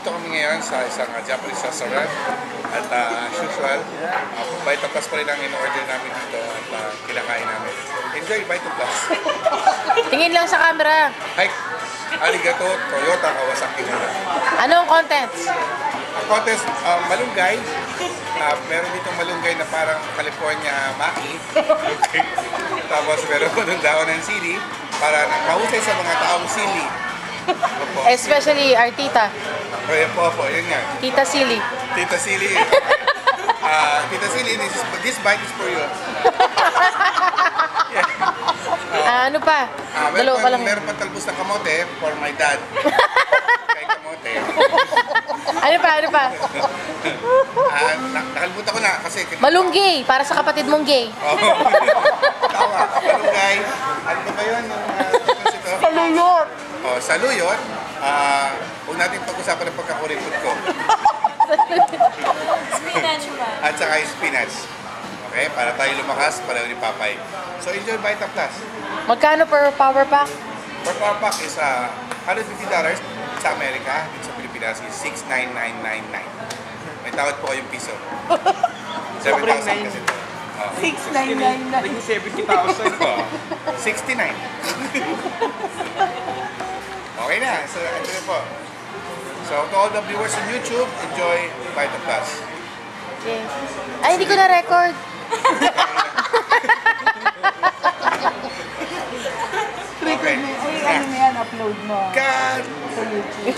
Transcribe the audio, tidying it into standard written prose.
nandito kami ngayon sa isang Japanese restaurant at as usual, Vita Plus pa rin ang in-order namin dito at kinakain namin. Enjoy Vita Plus! Tingin lang sa camera. Hi! Arigato, Toyota, Kawasaki na. Anong contents? Ang contest, malunggay. Meron ditong malunggay na parang California Maki. Okay. Tapos meron ko ng daon ng sili para mahusay sa mga taong sili. Opo. Especially our tita. Kaya po, yun nga. Tita Silly. Tita Silly. Tita Silly, this bite is for you. Ano pa? Dalawa pa lang. Meron pa talbos ng kamote for my dad. Kay kamote. Ano pa? Nakalimutan ko na kasi... Malunggay, para sa kapatid mong gay. Tawa, malunggay. Ano ba yun? Saluyot! Saluyot. Huwag natin pag-usapan ng pagkakuripot ko. Spinach ba? At saka yung spinach. Okay? Para tayo lumakas, pala ni Papay. So enjoy Vita Plus. Magkano per power pack? Per power pack is $150 sa Amerika. Dito sa Pilipinas is $69999. May tawad po kayong piso. 7,000 kasi ito. 6,999. Naging 70,000. 69. Okay na. So, ito na po. So, to all the viewers on YouTube, enjoy Vita Plus. Okay. Ay, hindi ko na-record. Okay. Ay, ano na yan, upload mo. God! Sa YouTube.